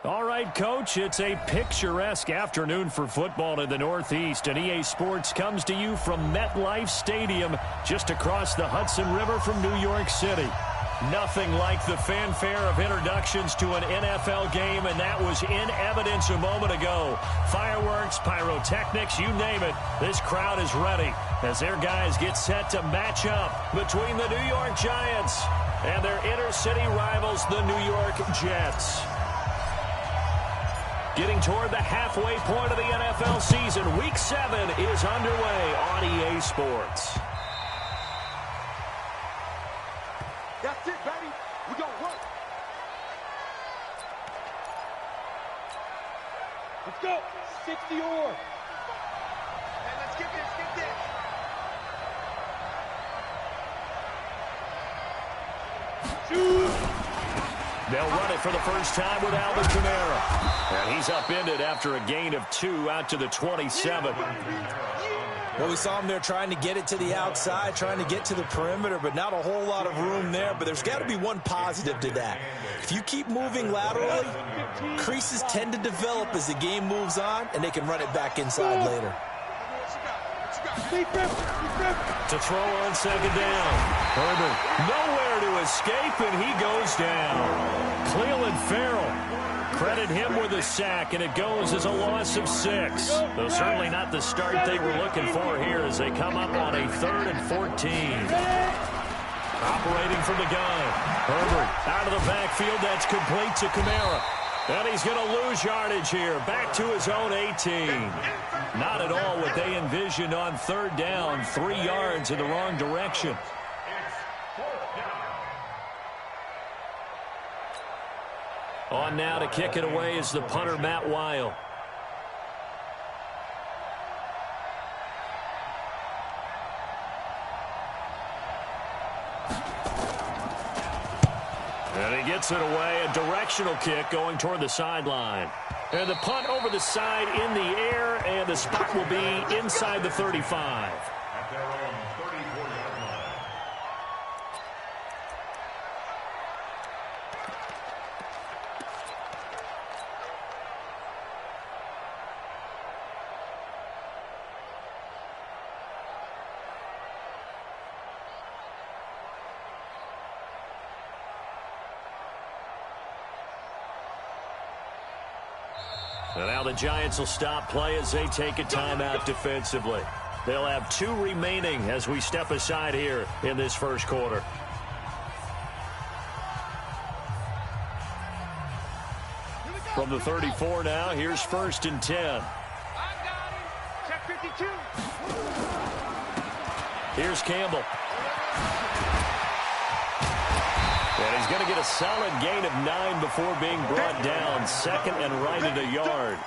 All right, Coach, it's a picturesque afternoon for football in the Northeast, and EA Sports comes to you from MetLife Stadium just across the Hudson River from New York City. Nothing like the fanfare of introductions to an NFL game, and that was in evidence a moment ago. Fireworks, pyrotechnics, you name it, this crowd is ready as their guys get set to match up between the New York Giants and their inner-city rivals, the New York Jets. Getting toward the halfway point of the NFL season, Week 7 is underway on EA Sports. That's it, baby. We gonna work. Let's go. 60 or. Hey, let's get this, get this. Shoot. They'll run it for the first time with Alvin Kamara. And he's upended after a gain of 2 out to the 27. Well, we saw him there trying to get it to the outside, trying to get to the perimeter, but not a whole lot of room there. But there's got to be one positive to that. If you keep moving laterally, creases tend to develop as the game moves on, and they can run it back inside later. To throw on second down. Herbert nowhere to escape, and he goes down. Cleveland Farrell, credit him with a sack, and it goes as a loss of 6. Though certainly not the start they were looking for here as they come up on a 3rd and 14. Operating from the gun. Herbert out of the backfield. That's complete to Kamara. And he's going to lose yardage here. Back to his own 18. Not at all what they envisioned on 3rd down. 3 yards in the wrong direction. On now to kick it away is the punter, Matt Weil. And he gets it away, a directional kick going toward the sideline. And the punt over the side in the air, and the spot will be inside the 35. At their own 34-yard line. And now the Giants will stop play as they take a timeout defensively. They'll have 2 remaining as we step aside here in this first quarter. From the 34 now, here's 1st and 10. I got him. Check 52. Here's Campbell. And he's going to get a solid gain of 9 before being brought down. 2nd and right at a yard.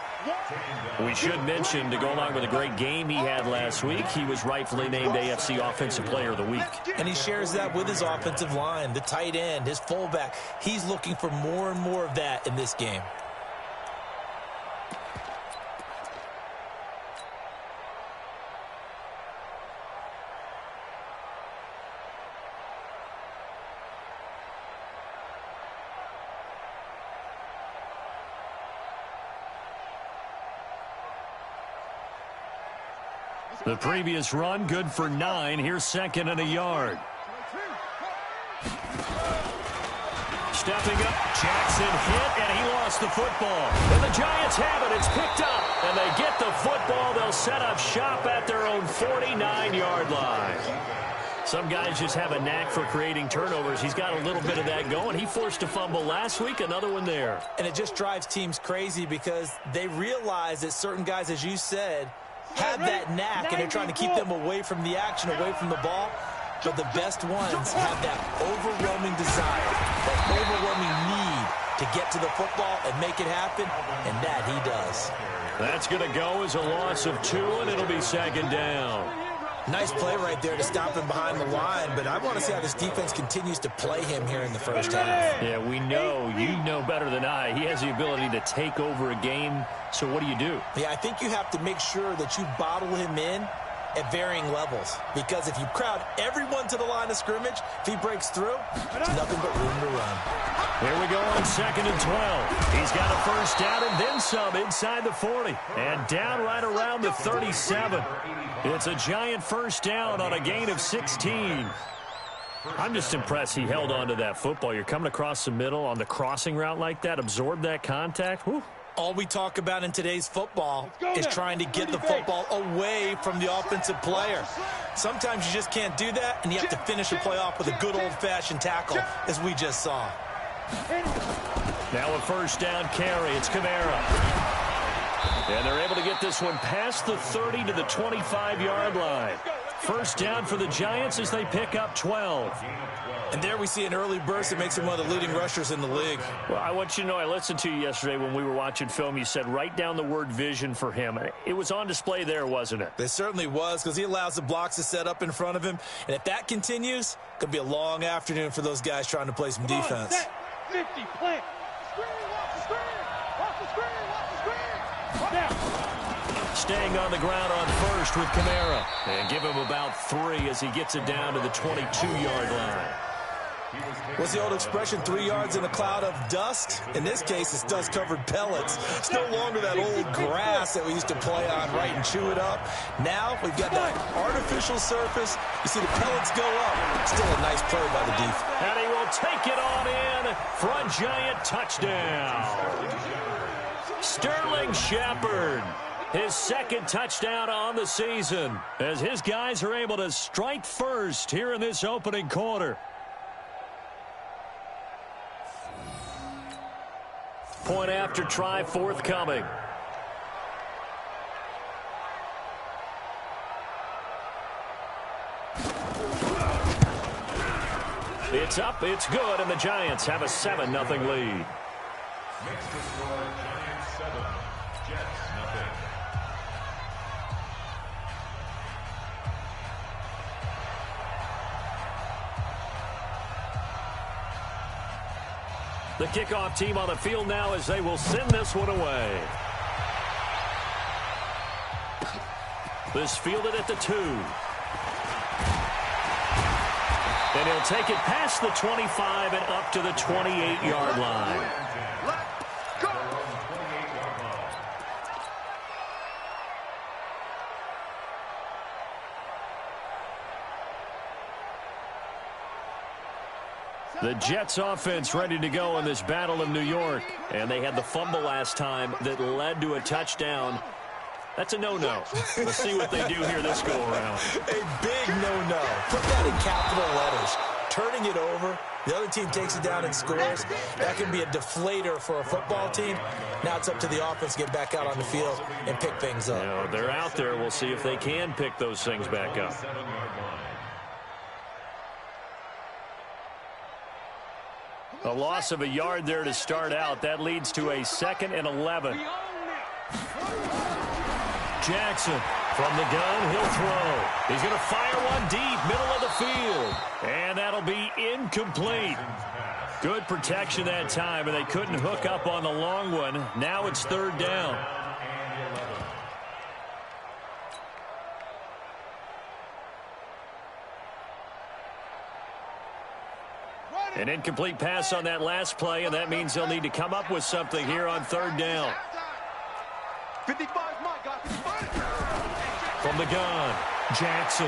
We should mention, to go along with a great game he had last week, he was rightfully named AFC Offensive Player of the Week. And he shares that with his offensive line, the tight end, his fullback. He's looking for more and more of that in this game. The previous run, good for 9. Here's 2nd and a yard. Stepping up, Jackson hit, and he lost the football. And the Giants have it. It's picked up, and they get the football. They'll set up shop at their own 49-yard line. Some guys just have a knack for creating turnovers. He's got a little bit of that going. He forced a fumble last week, another one there. And it just drives teams crazy because they realize that certain guys, as you said, have that knack, and they're trying to keep them away from the action, away from the ball. But the best ones have that overwhelming desire, that overwhelming need to get to the football and make it happen, and that he does. That's going to go as a loss of 2, and it'll be 2nd down. Nice play right there to stop him behind the line, but I want to see how this defense continues to play him here in the first half. Yeah, we know, you know better than I, he has the ability to take over a game, so what do you do? Yeah, I think you have to make sure that you bottle him in at varying levels. Because if you crowd everyone to the line of scrimmage, if he breaks through, there's nothing but room to run. Here we go on 2nd and 12. He's got a first down and then some inside the 40. And down right around the 37. It's a Giant first down on a gain of 16. I'm just impressed he held on to that football. You're coming across the middle on the crossing route like that, absorb that contact. Whew. All we talk about in today's football is trying to get the football away from the offensive player. Sometimes you just can't do that, and you have to finish a play off with a good old-fashioned tackle, as we just saw. Now a first down carry. It's Kamara. And they're able to get this one past the 30 to the 25-yard line. First down for the Giants as they pick up 12. And there we see an early burst that makes him one of the leading rushers in the league. Well, I want you to know, I listened to you yesterday when we were watching film. You said write down the word vision for him. It was on display there, wasn't it? It certainly was, because he allows the blocks to set up in front of him. And if that continues, it could be a long afternoon for those guys trying to play some defense. 50, plant. Screen, watch the screen. Watch the screen, watch the screen. Now. Staying on the ground on first with Kamara. And give him about 3 as he gets it down to the 22-yard line. What's the old expression, 3 yards in a cloud of dust? In this case, it's dust-covered pellets. It's no longer that old grass that we used to play on, right, and chew it up. Now we've got that artificial surface. You see the pellets go up. Still a nice play by the defense. And he will take it on in for a Giant touchdown. Sterling Shepard. His second touchdown on the season as his guys are able to strike first here in this opening quarter. Point after try forthcoming. It's up, it's good, and the Giants have a 7-0 lead. Next to score, Giants 7, Jets nothing. The kickoff team on the field now as they will send this one away. This fielded at the 2. And he'll take it past the 25 and up to the 28-yard line. The Jets offense ready to go in this battle of New York. And they had the fumble last time that led to a touchdown. That's a no-no. We'll see what they do here this go-around. A big no-no. Put that in capital letters. Turning it over, the other team takes it down and scores. That can be a deflator for a football team. Now it's up to the offense to get back out on the field and pick things up. You know, they're out there. We'll see if they can pick those things back up. A loss of a yard there to start out. That leads to a 2nd and 11. Jackson from the gun. He'll throw. He's going to fire one deep, middle of the field. And that'll be incomplete. Good protection that time, and they couldn't hook up on the long one. Now it's 3rd down. An incomplete pass on that last play, and that means they'll need to come up with something here on 3rd down. 55, my God. From the gun, Jackson.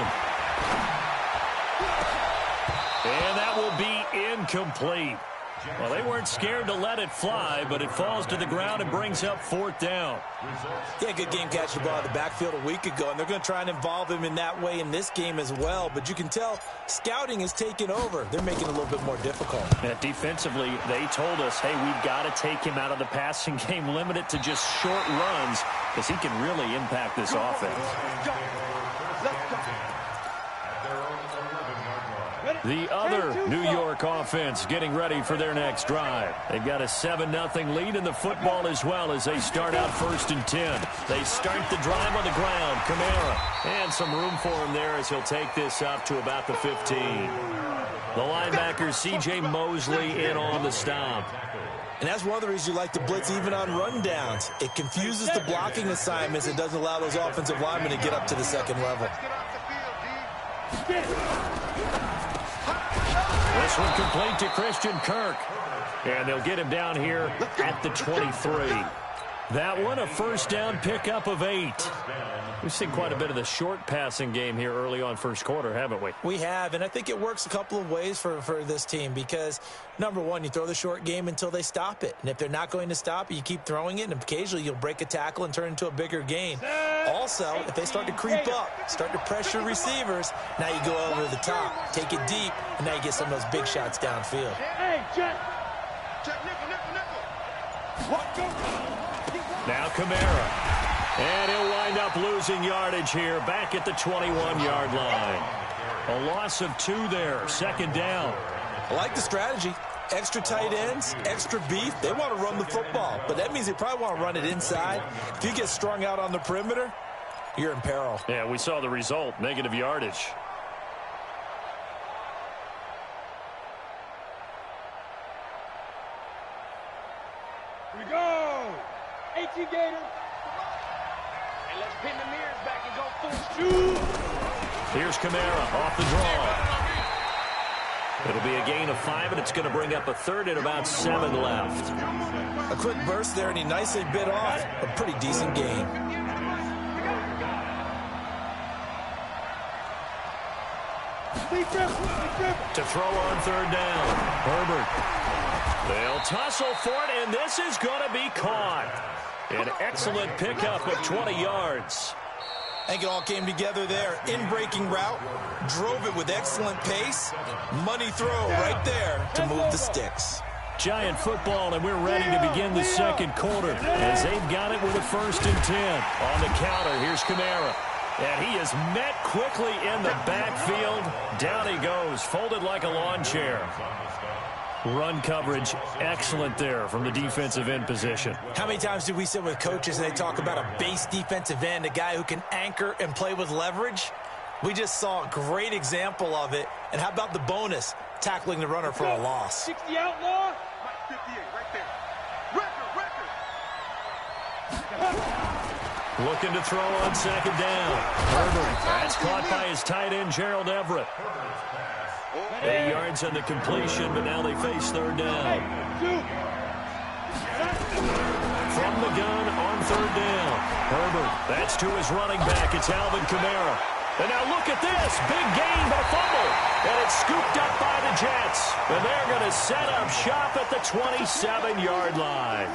And that will be incomplete. Well, they weren't scared to let it fly, but it falls to the ground and brings up 4th down. Yeah, good game catching the ball in the backfield a week ago, and they're going to try and involve him in that way in this game as well. But you can tell scouting is taking over. They're making it a little bit more difficult. Defensively, they told us, hey, we've got to take him out of the passing game, limit it to just short runs, because he can really impact this offense. Let's go. The other New York offense getting ready for their next drive. They've got a 7-0 lead in the football as well as they start out 1st and 10. They start the drive on the ground. Kamara. And some room for him there as he'll take this up to about the 15. The linebacker C.J. Mosley in on the stop. And that's one of the reasons you like to blitz even on rundowns. It confuses the blocking assignments. It doesn't allow those offensive linemen to get up to the second level. This one complete to Christian Kirk. And they'll get him down here at the 23. That one a first down pickup of 8. We've seen quite a bit of the short passing game here early on first quarter, haven't we? We have, and I think it works a couple of ways for this team because, number one, you throw the short game until they stop it. And if they're not going to stop it, you keep throwing it, and occasionally you'll break a tackle and turn into a bigger gain. Also, if they start to creep up, start to pressure receivers, now you go over the top, take it deep, and now you get some of those big shots downfield. Hey, check. Check, nickel. Now Kamara. And he'll wind up losing yardage here back at the 21-yard line. A loss of 2 there, second down. I like the strategy. Extra tight ends, extra beef. They want to run the football, but that means they probably want to run it inside. If you get strung out on the perimeter, you're in peril. Yeah, we saw the result, negative yardage. Here we go. 18 Gators. And let's pin the mirrors back and go full shoot. Here's Kamara off the draw. It'll be a gain of 5, and it's going to bring up a third and about 7 left. A quick burst there, and he nicely bit off a pretty decent gain. To throw on third down. Herbert. They'll tussle for it, and this is going to be caught. An excellent pickup of 20 yards. I think it all came together there. In-breaking route, drove it with excellent pace. Money throw right there to move the sticks. Giant football, and we're ready to begin the second quarter as they've got it with a 1st and 10. On the counter, here's Kamara. And he is met quickly in the backfield. Down he goes, folded like a lawn chair. Run coverage, excellent there from the defensive end position. How many times do we sit with coaches and they talk about a base defensive end, a guy who can anchor and play with leverage? We just saw a great example of it. And how about the bonus, tackling the runner for a loss? 60 outlaw. 58 right there. Record. Looking to throw on second down. Herbert, that's caught by his tight end, Gerald Everett. 8 yards on the completion, but now they face third down. From the gun on third down. Herbert, that's to his running back. It's Alvin Kamara. And now look at this. Big gain, but a fumble. And it's scooped up by the Jets. And they're going to set up shop at the 27-yard line.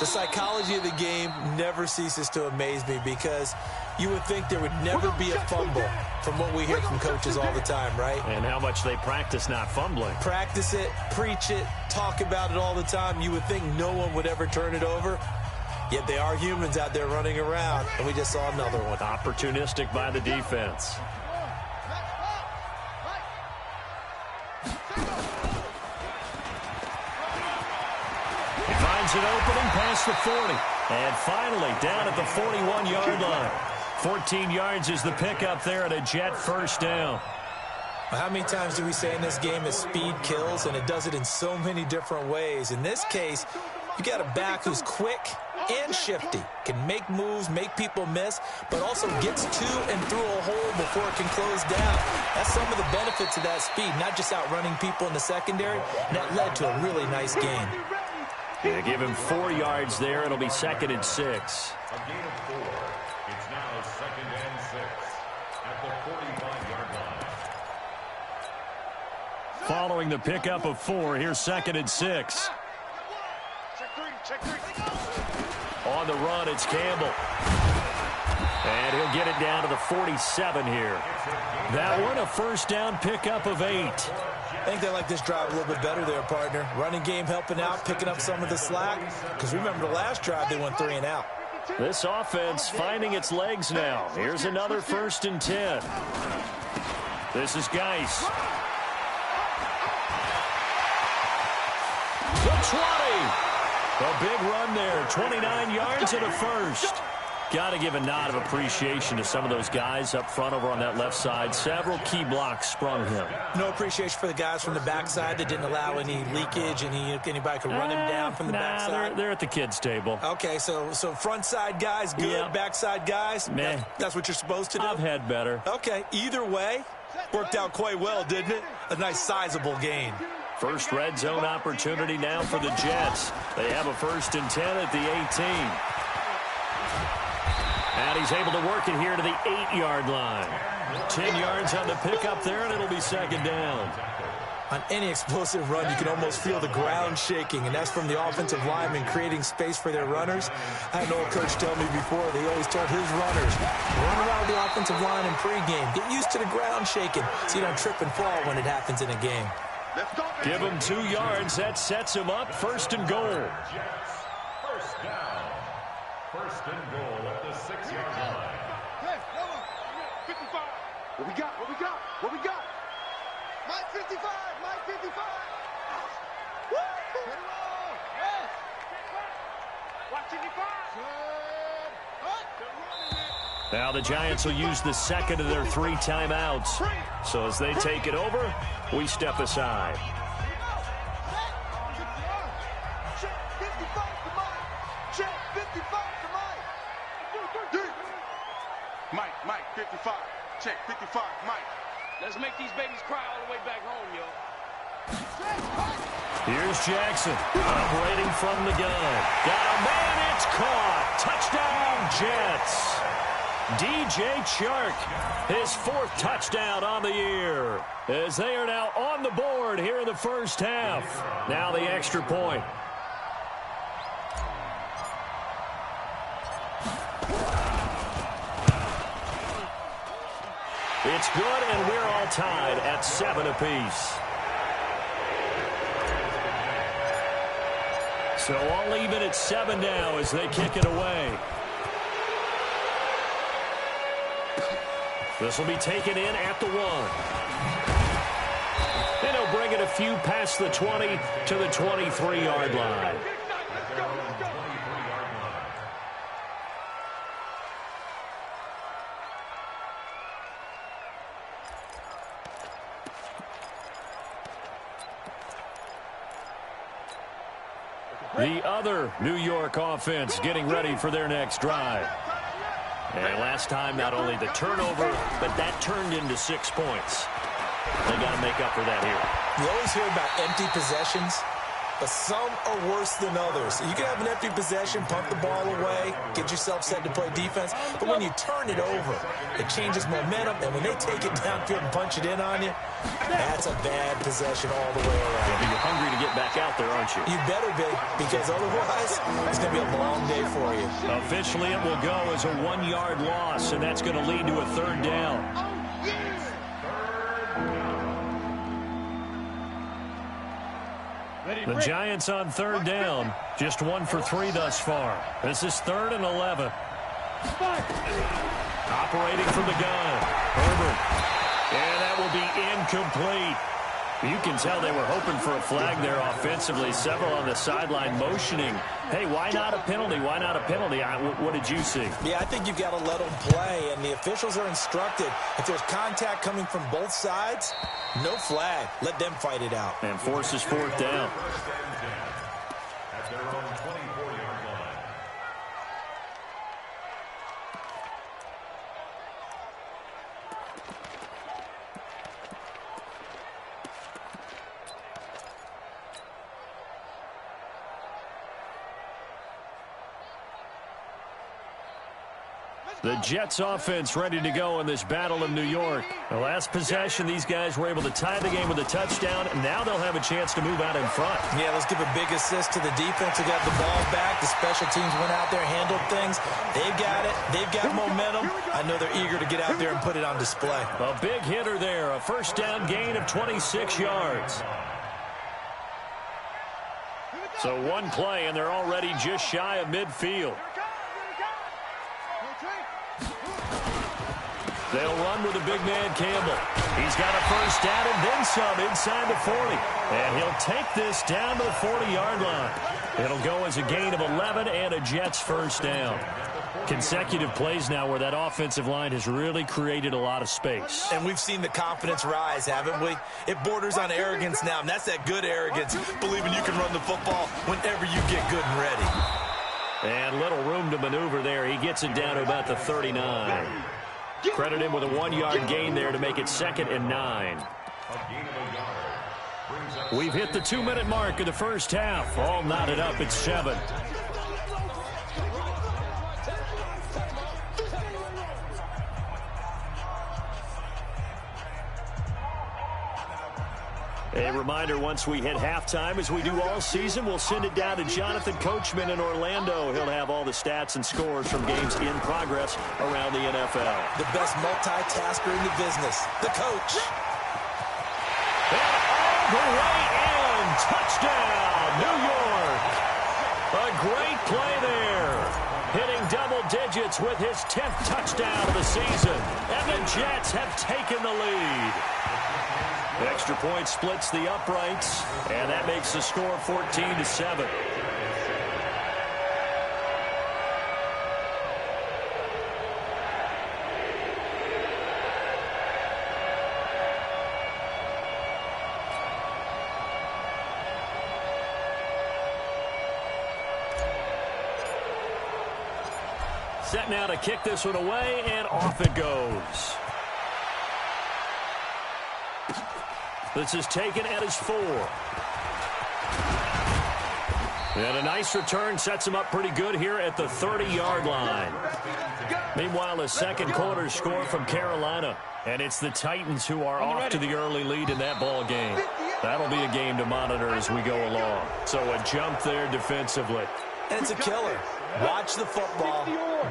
The psychology of the game never ceases to amaze me because you would think there would never be a fumble from what we hear from coaches all the time, right? And how much they practice not fumbling. Practice it, preach it, talk about it all the time. You would think no one would ever turn it over. Yet they are humans out there running around, and we just saw another one. Opportunistic by the defense. He finds an opening past the 40. And finally down at the 41-yard line. 14 yards is the pickup there at a Jet first down. How many times do we say in this game that speed kills, and it does it in so many different ways? In this case, you got a back who's quick and shifty, can make moves, make people miss, but also gets to and through a hole before it can close down. That's some of the benefits of that speed, not just outrunning people in the secondary, and that led to a really nice gain. Yeah, give him 4 yards there. It'll be 2nd and 6. A gain of 4. It's now 2nd and 6 at the 45-yard line. Following the pickup of 4, here's 2nd and 6. Check three. On the run, it's Campbell. And he'll get it down to the 47 here. That one, a first down pickup of 8. I think they like this drive a little bit better there, partner. Running game helping out, picking up some of the slack. Because remember the last drive, they went 3 and out. This offense finding its legs now. Here's another 1st and 10. This is Geis. 20. A big run there. 29 yards and a first. Got to give a nod of appreciation to some of those guys up front over on that left side. Several key blocks sprung him. No appreciation for the guys from the backside that didn't allow any leakage, and anybody could run him down from the backside. They're at the kids' table. Okay, so front side guys good, Yep. backside guys, Meh. that's what you're supposed to do? I've had better. Okay, either way, worked out quite well, didn't it? A nice sizable gain. First red zone opportunity now for the Jets. They have a 1st and 10 at the 18. And he's able to work it here to the 8-yard line. 10 yards on the pickup there, and it'll be 2nd down. On any explosive run, you can almost feel the ground shaking, and that's from the offensive linemen creating space for their runners. I had an old coach tell me before, they always told his runners, run around the offensive line in pregame. Get used to the ground shaking so you don't trip and fall when it happens in a game. Give him 2 yards. That sets him up. 1st and goal. Jets, 1st down. 1st and goal at the 6-yard line. Hey, come on. 55. What we got? What we got? What we got? Mike 55. Mike 55. Woo! Yes. Watch 55. Now the Giants will use the 2nd of their 3 timeouts. So as they take it over, we step aside. Check 55 to Mike. Check 55 to Mike. Mike 55. Check 55, Mike. Let's make these babies cry all the way back home, yo. Here's Jackson, operating from the gun. Got a man, it's caught. Touchdown, Jets. DJ Chark, his 4th touchdown on the year, as they are now on the board here in the first half. Now the extra point. It's good, and we're all tied at 7 apiece. So all even at 7 now as they kick it away. This will be taken in at the 1. And he'll bring it a few past the 20 to the 23-yard line. The other New York offense getting ready for their next drive. And last time, not only the turnover, but that turned into 6 points. They got to make up for that here. You always hear about empty possessions, but some are worse than others. You can have an empty possession, punt the ball away, get yourself set to play defense, but when you turn it over, it changes momentum, and when they take it downfield and punch it in on you, that's a bad possession all the way around. Yeah, but you're hungry to get back out there, aren't you? You better be, because otherwise, it's going to be a long day for you. Officially, it will go as a 1-yard loss, and that's going to lead to a 3rd down. The Giants on 3rd down, just 1 for 3 thus far. This is 3rd and 11. Operating from the gun, Herbert. And that will be incomplete. You can tell they were hoping for a flag there offensively. Several on the sideline motioning. Hey, why not a penalty? Why not a penalty? What did you see? Yeah, I think you've got to let them play, and the officials are instructed. If there's contact coming from both sides, no flag. Let them fight it out. And forces 4th down. At their own 24-yard line. The Jets offense ready to go in this battle of New York. The last possession, these guys were able to tie the game with a touchdown, and now they'll have a chance to move out in front. Yeah, let's give a big assist to the defense who got the ball back. The special teams went out there, handled things. They've got it. They've got momentum. I know they're eager to get out there and put it on display. A big hitter there, a 1st down gain of 26 yards. So 1 play, and they're already just shy of midfield. They'll run with the big man Campbell. He's got a first down and then some inside the 40. And he'll take this down to the 40-yard line. It'll go as a gain of 11 and a Jets first down. Consecutive plays now where that offensive line has really created a lot of space. And we've seen the confidence rise, haven't we? It borders on arrogance now, and that's that good arrogance, believing you can run the football whenever you get good and ready. And little room to maneuver there. He gets it down to about the 39. Credit him with a 1-yard gain there to make it 2nd and 9. We've hit the 2-minute mark of the first half. All knotted up at 7. A reminder, once we hit halftime, as we do all season, we'll send it down to Jonathan Coachman in Orlando. He'll have all the stats and scores from games in progress around the NFL. The best multitasker in the business, the coach. And all the way in. Touchdown, New York. A great play there. Hitting double digits with his 10th touchdown of the season. And the Jets have taken the lead. Extra point splits the uprights, and that makes the score 14-7. Set now to kick this one away, and off it goes. This is taken at his 4. And a nice return sets him up pretty good here at the 30-yard line. Meanwhile, a second quarter score from Carolina. And it's the Titans who are off to the early lead in that ball game. That'll be a game to monitor as we go along. So a jump there defensively. And it's a killer. Watch the football.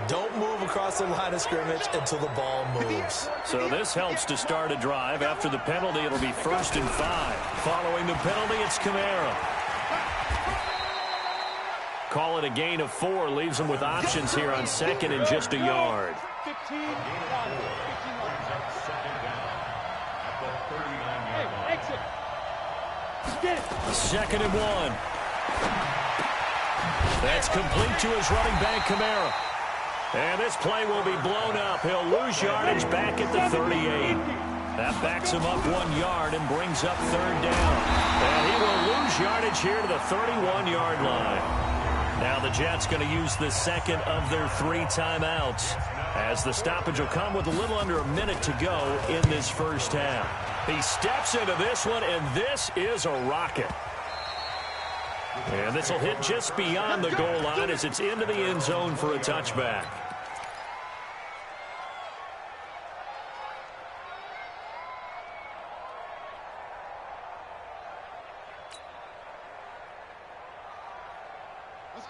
Don't move across the line of scrimmage until the ball moves. So this helps to start a drive. After the penalty, it'll be 1st and 5. Following the penalty, it's Kamara. Call it a gain of 4. Leaves them with options here on 2nd and just a yard. 2nd and 1. That's complete to his running back, Kamara. And this play will be blown up. He'll lose yardage back at the 38. That backs him up 1 yard and brings up 3rd down. And he will lose yardage here to the 31-yard line. Now the Jets going to use the second of their 3 timeouts, as the stoppage will come with a little under a minute to go in this first half. He steps into this one, and this is a rocket. And this will hit just beyond the goal line as it's into the end zone for a touchback.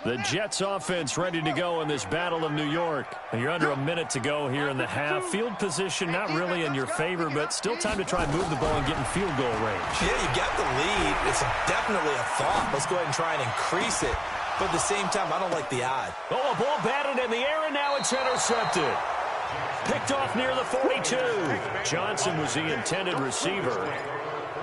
The Jets offense ready to go in this Battle of New York. And you're under a minute to go here in the half. Field position not really in your favor, but still time to try and move the ball and get in field goal range. Yeah, you got the lead. It's definitely a thought. Let's go ahead and try and increase it. But at the same time, I don't like the odd. Oh, a ball batted in the air, and now it's intercepted. Picked off near the 42. Johnson was the intended receiver.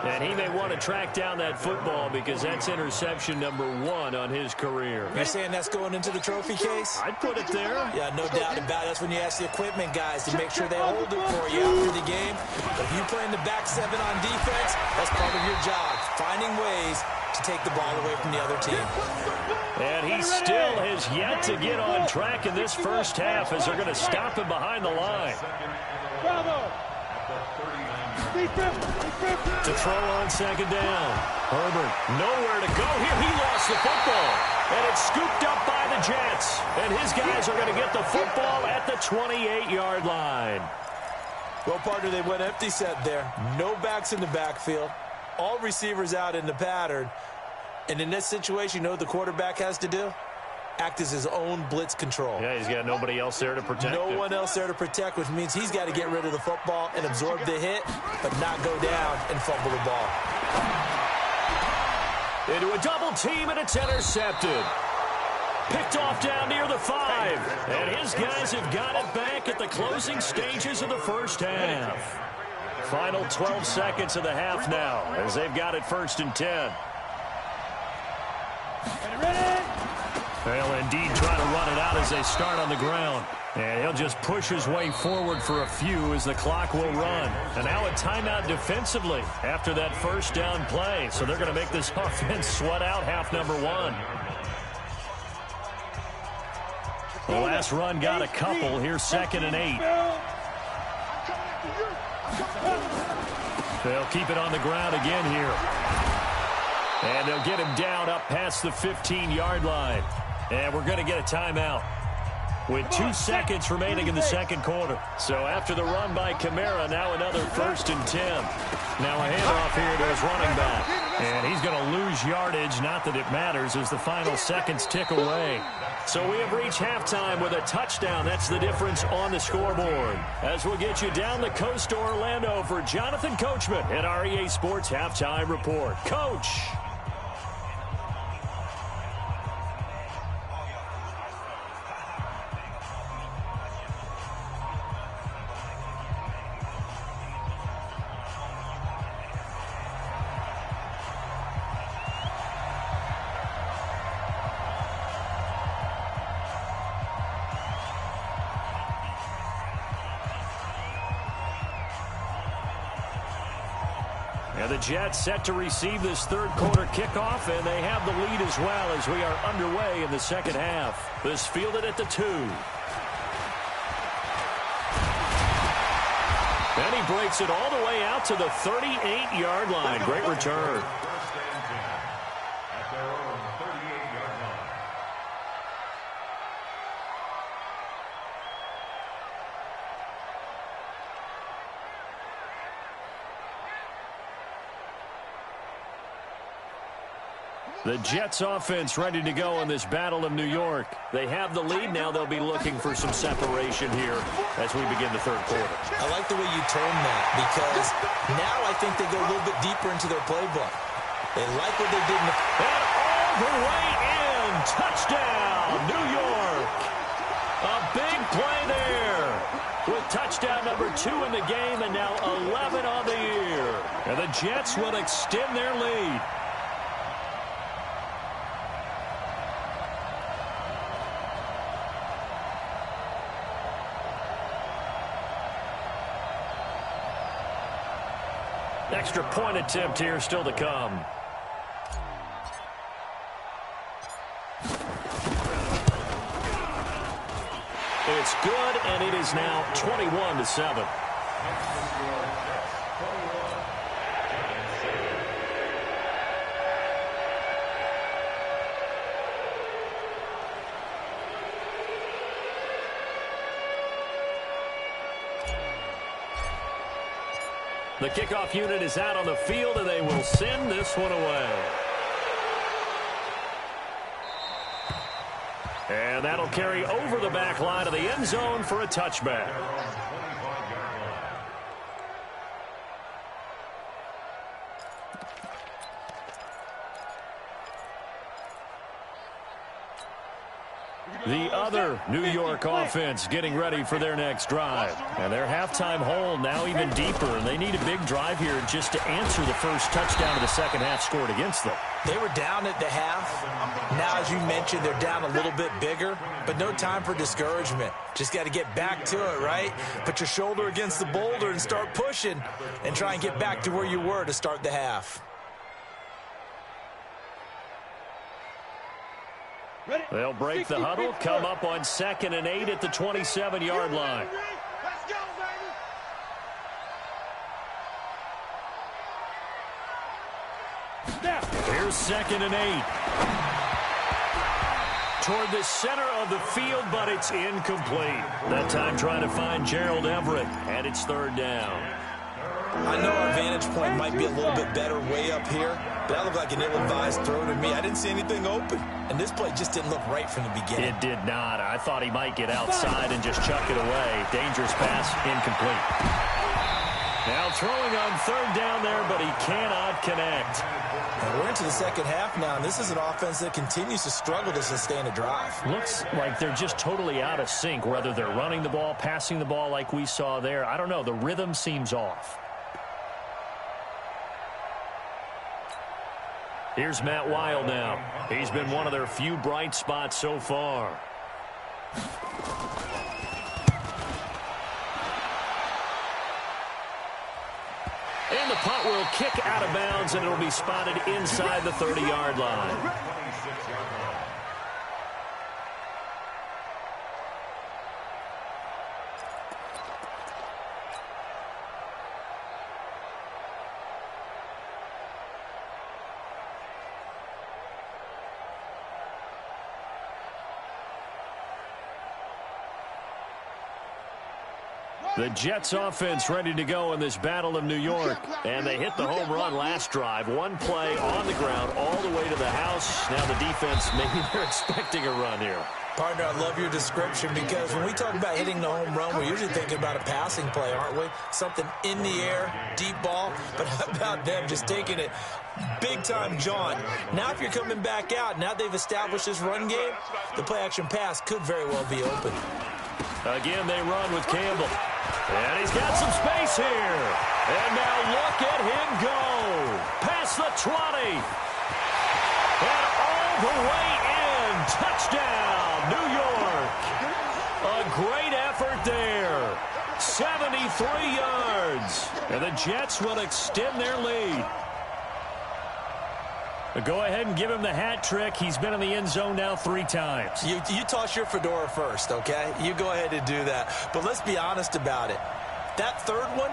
And he may want to track down that football because that's interception number 1 on his career. You're saying that's going into the trophy case? I'd put it there. Yeah, no doubt about it. That's when you ask the equipment guys to make sure they hold it for you after the game. But if you play in the back 7 on defense, that's part of your job, finding ways to take the ball away from the other team. And he still has yet to get on track in this first half as they're going to stop him behind the line. Bravo! To throw on 2nd down. Herbert, nowhere to go here. He lost the football. And it's scooped up by the Jets. And his guys are going to get the football at the 28-yard line. Well, partner, they went empty set there. No backs in the backfield. All receivers out in the pattern. And in this situation, you know what the quarterback has to do? Act as his own blitz control. Yeah, he's got nobody else there to protect him. No one else there to protect, which means he's got to get rid of the football and absorb the hit, but not go down and fumble the ball. Into a double team, and it's intercepted. Picked off down near the 5. And his guys have got it back back at the closing stages of the first half. Final 12 seconds of the half now as they've got it 1st and 10. They'll indeed try to run it out as they start on the ground. And he'll just push his way forward for a few as the clock will run. And now a timeout defensively after that first down play. So they're going to make this offense sweat out half number 1. The last run got a couple. Here's 2nd and 8. They'll keep it on the ground again here. And they'll get him down up past the 15-yard line. And we're going to get a timeout with 2 seconds remaining in the second quarter. So after the run by Kamara, now another 1st and 10. Now a handoff here to his running back. And he's going to lose yardage, not that it matters, as the final seconds tick away. So we have reached halftime with a touchdown. That's the difference on the scoreboard. As we'll get you down the coast to Orlando for Jonathan Coachman at our EA Sports Halftime Report. Coach. And the Jets set to receive this third quarter kickoff, and they have the lead as well as we are underway in the second half. This fielded at the 2. And he breaks it all the way out to the 38-yard line. Great return. At their own 38-yard line. The Jets offense ready to go in this Battle of New York. They have the lead. Now they'll be looking for some separation here as we begin the third quarter. I like the way you term that, because now I think they go a little bit deeper into their playbook. They like what they did in the... And all the way in. Touchdown, New York. A big play there with touchdown number 2 in the game and now 11 on the year. And the Jets will extend their lead. Extra point attempt here still to come. It's good, and it is now 21-7. The kickoff unit is out on the field, and they will send this one away. And that'll carry over the back line of the end zone for a touchback. The other New York offense getting ready for their next drive. And their halftime hole now even deeper. And they need a big drive here just to answer the first touchdown of the second half scored against them. They were down at the half. Now, as you mentioned, they're down a little bit bigger, but no time for discouragement. Just got to get back to it, right? Put your shoulder against the boulder and start pushing and try and get back to where you were to start the half. They'll break the huddle, come up on 2nd and 8 at the 27-yard line. Let's go, baby. Here's 2nd and 8. Toward the center of the field, but it's incomplete. That time trying to find Gerald Everett, and it's 3rd down. I know our vantage point might be a little bit better way up here, but that looked like an ill-advised throw to me. I didn't see anything open, and this play just didn't look right from the beginning. It did not. I thought he might get outside and just chuck it away. Dangerous pass, incomplete. Now throwing on third down there, but he cannot connect. And we're into the second half now, and this is an offense that continues to struggle to sustain a drive. Looks like they're just totally out of sync, whether they're running the ball, passing the ball like we saw there. I don't know. The rhythm seems off. Here's Matt Wild now. He's been one of their few bright spots so far. And the punt will kick out of bounds, and it'll be spotted inside the 30-yard line. The Jets offense ready to go in this Battle of New York. And they hit the home run last drive. One play on the ground all the way to the house. Now the defense, maybe they're expecting a run here. Partner, I love your description because when we talk about hitting the home run, we're usually thinking about a passing play, aren't we? Something in the air, deep ball. But how about them just taking it big-time jaunt? Now if you're coming back out, now they've established this run game, the play-action pass could very well be open. Again, they run with Campbell. And he's got some space here. And now look at him go. Past the 20. And all the way in. Touchdown, New York. A great effort there. 73 yards. And the Jets will extend their lead. Go ahead and give him the hat trick. He's been in the end zone now 3 times. You toss your fedora first, okay? You go ahead and do that. But let's be honest about it. That third one,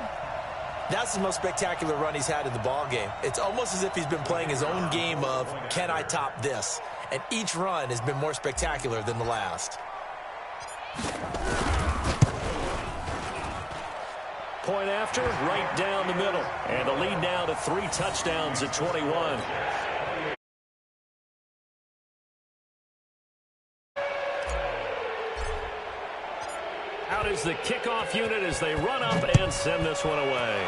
that's the most spectacular run he's had in the ballgame. It's almost as if he's been playing his own game of, can I top this? And each run has been more spectacular than the last. Point after, right down the middle. And a lead now to 3 touchdowns at 21. Out is the kickoff unit as they run up and send this one away.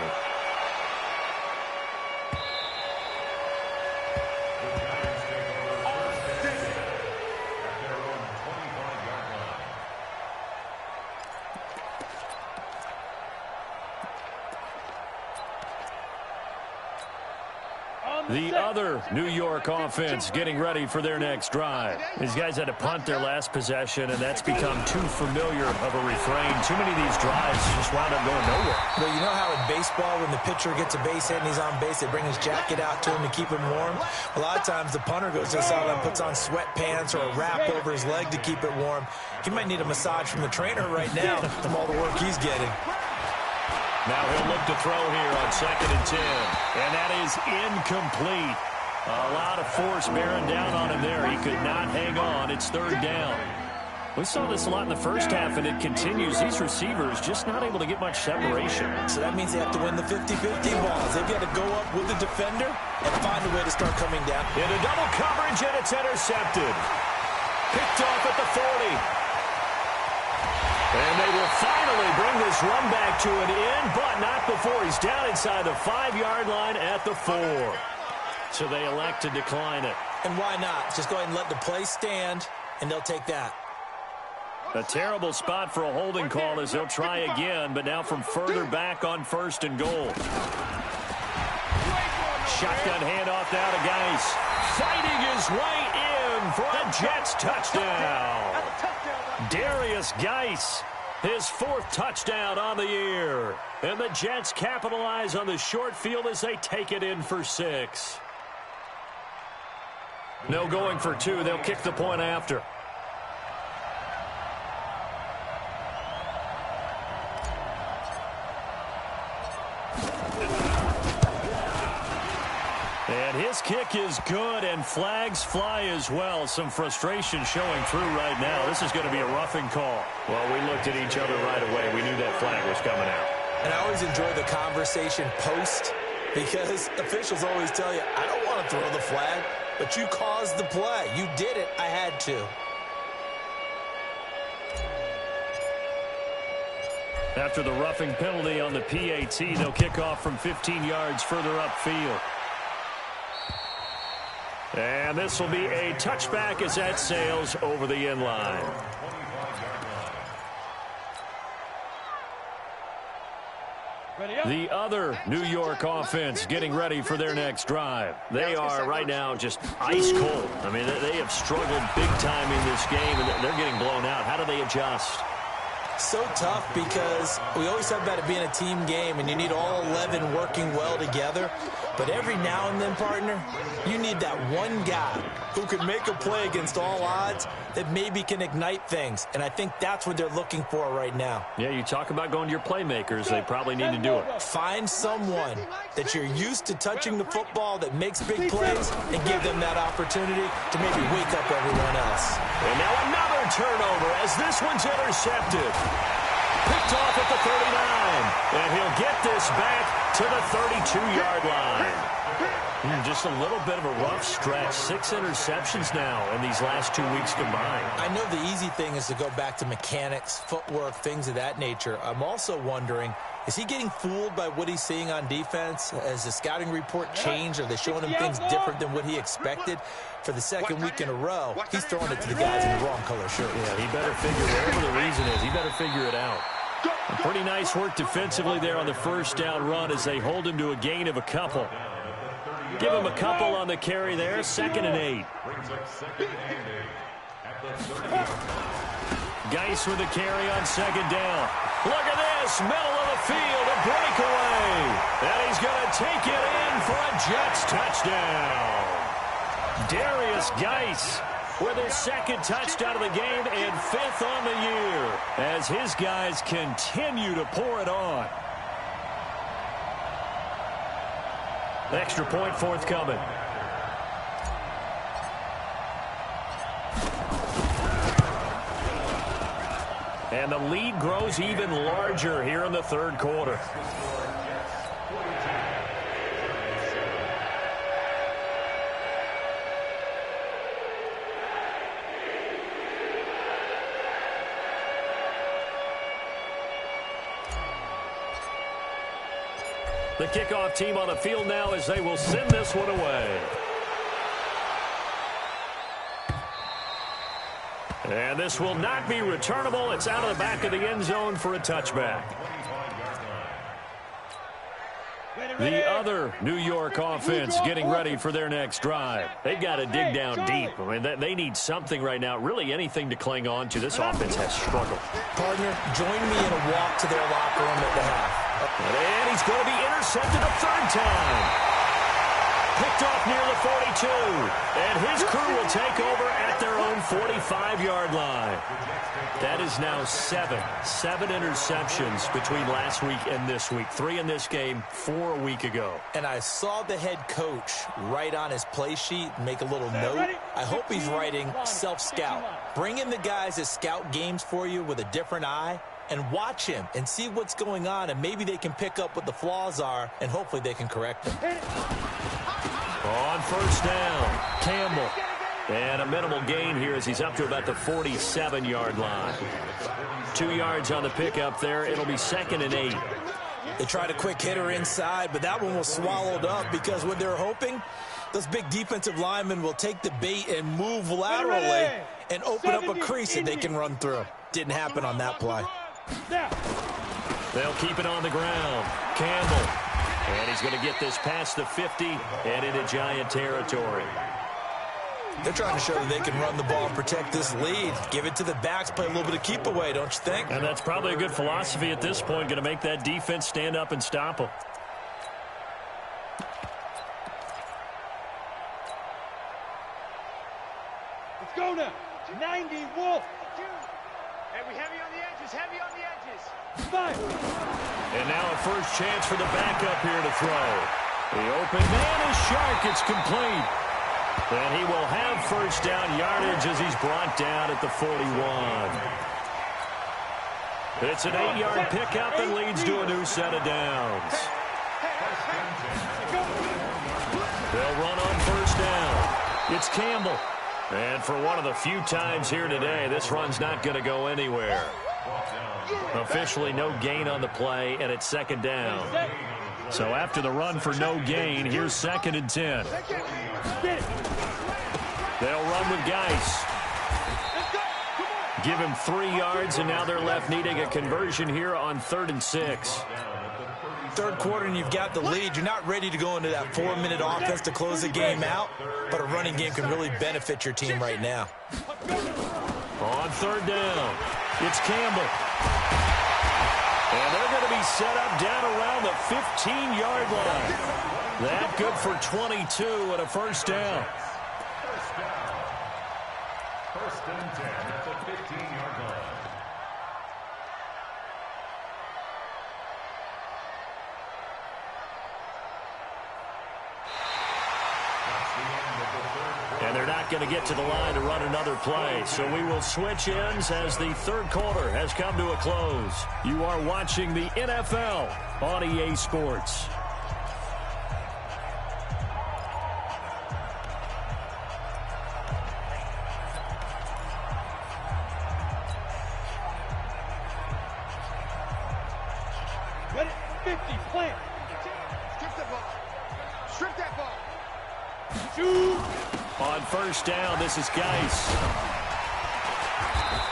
The other New York offense getting ready for their next drive. These guys had to punt their last possession, and that's become too familiar of a refrain. Too many of these drives just wound up going nowhere. Well, you know how in baseball, when the pitcher gets a base hit and he's on base, they bring his jacket out to him to keep him warm? A lot of times the punter goes just out and puts on sweatpants or a wrap over his leg to keep it warm. He might need a massage from the trainer right now from all the work he's getting. Now he'll look to throw here on 2nd and 10. And that is incomplete. A lot of force bearing down on him there. He could not hang on. It's 3rd down. We saw this a lot in the first half, and it continues. These receivers just not able to get much separation. So that means they have to win the 50-50 balls. They've got to go up with the defender and find a way to start coming down. Into double coverage, and it's intercepted. Picked off at the 40. And they will finally bring this run back to an end, but not before he's down inside the 5-yard line at the 4. So they elect to decline it. And why not? Just go ahead and let the play stand, and they'll take that. A terrible spot for a holding call as they'll try again, but now from further back on 1st and goal. Shotgun handoff now to Geis. Fighting his way in for a Jets touchdown. Darius Geis, his 4th touchdown on the year. And the Jets capitalize on the short field as they take it in for 6. No going for 2. They'll kick the point after. And his kick is good, and flags fly as well. Some frustration showing through right now. This is going to be a roughing call. Well, we looked at each other right away. We knew that flag was coming out. And I always enjoy the conversation post because officials always tell you, I don't want to throw the flag, but you caused the play. You did it. I had to. After the roughing penalty on the PAT, they'll kick off from 15 yards further upfield. And this will be a touchback as that sails over the end line. The other New York offense getting ready for their next drive. They are right now just ice cold. I mean, they have struggled big time in this game, and they're getting blown out. How do they adjust? So tough because we always talk about it being a team game and you need all 11 working well together. But every now and then, partner, you need that one guy who can make a play against all odds that maybe can ignite things. And I think that's what they're looking for right now. Yeah, you talk about going to your playmakers. They probably need to do it. Find someone that you're used to touching the football that makes big plays and give them that opportunity to maybe wake up everyone else. And now another turnover as this one's intercepted. Picked off at the 39. And he'll get this back to the 32-yard line. Just a little bit of a rough stretch. 6 interceptions now in these last 2 weeks combined. I know the easy thing is to go back to mechanics, footwork, things of that nature. I'm also wondering, is he getting fooled by what he's seeing on defense? Has the scouting report changed? Are they showing him things different than what he expected? For the second week in a row, he's throwing it to the guys in the wrong color shirt. Yeah, he better figure, whatever the reason is, he better figure it out. Pretty nice work defensively there on the first down run as they hold him to a gain of a couple. Give him a couple on the carry there, 2nd and 8. Geis with the carry on 2nd down. Look at this, middle of the field, a breakaway. And he's going to take it in for a Jets touchdown. Darius Geis with his 2nd touchdown of the game and 5th on the year as his guys continue to pour it on. Extra point forthcoming. And the lead grows even larger here in the 3rd quarter. The kickoff team on the field now as they will send this one away. And this will not be returnable. It's out of the back of the end zone for a touchback. The other New York offense getting ready for their next drive. They've got to dig down deep. I mean, they need something right now, really anything to cling on to. This offense has struggled. Partner, join me in a walk to their locker room at the half. And he's going to be intercepted a 3rd time. Picked off near the 42. And his crew will take over at their own 45-yard line. That is now 7 interceptions between last week and this week. 3 in this game, 4 a week ago. And I saw the head coach write on his play sheet, make a little note. I hope he's writing self-scout. Bring in the guys that scout games for you with a different eye and watch him and see what's going on, and maybe they can pick up what the flaws are, and hopefully they can correct them. On 1st down, Campbell. And a minimal gain here as he's up to about the 47-yard line. 2 yards on the pickup there. It'll be 2nd and 8. They tried a quick hitter inside, but that one was swallowed up because what they're hoping, those big defensive linemen will take the bait and move laterally and open up a crease that they can run through. Didn't happen on that play. They'll keep it on the ground. Campbell. And he's going to get this past the 50 and into Giant territory. They're trying to show that they can run the ball and protect this lead. Give it to the backs, play a little bit of keep away, don't you think? And that's probably a good philosophy at this point, going to make that defense stand up and stop them. Let's go now. 90 Wolf. Hey, we heavy on the edges, heavy on the edges. Fine. And now a first chance for the backup here to throw. The open man is Shark. It's complete. And he will have first down yardage as he's brought down at the 41. It's an 8-yard pickup and leads to a new set of downs. They'll run on first down. It's Campbell. And for one of the few times here today, this run's not going to go anywhere. Officially no gain on the play, and it's second down. So after the run for no gain, here's 2nd and 10. They'll run with Geis. Give him 3 yards, and now they're left needing a conversion here on 3rd and 6. Third quarter and you've got the lead. You're not ready to go into that 4-minute offense to close the game out, but a running game can really benefit your team right now. On 3rd down, it's Campbell. And they're going to be set up down around the 15-yard line. That good for 22 and a first down. First and 10 at the 15-yard line. And they're not going to get to the line to run another play. So we will switch ends as the third quarter has come to a close. You are watching the NFL on EA Sports. Ready? 50, plant. Strip that ball. Strip that ball. Shoot. On first down, this is Geis.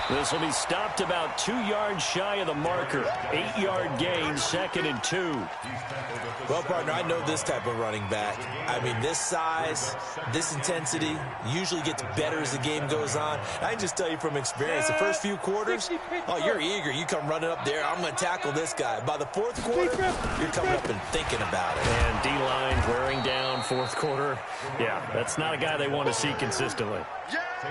This will be stopped about 2 yards shy of the marker. 8-yard gain, 2nd and 2. Well, partner, I know this type of running back. I mean, this size, this intensity usually gets better as the game goes on. I can just tell you from experience, the first few quarters, oh, you're eager. You come running up there, I'm going to tackle this guy. By the fourth quarter, you're coming up and thinking about it. And D-line wearing down fourth quarter. Yeah, that's not a guy they want to see consistently.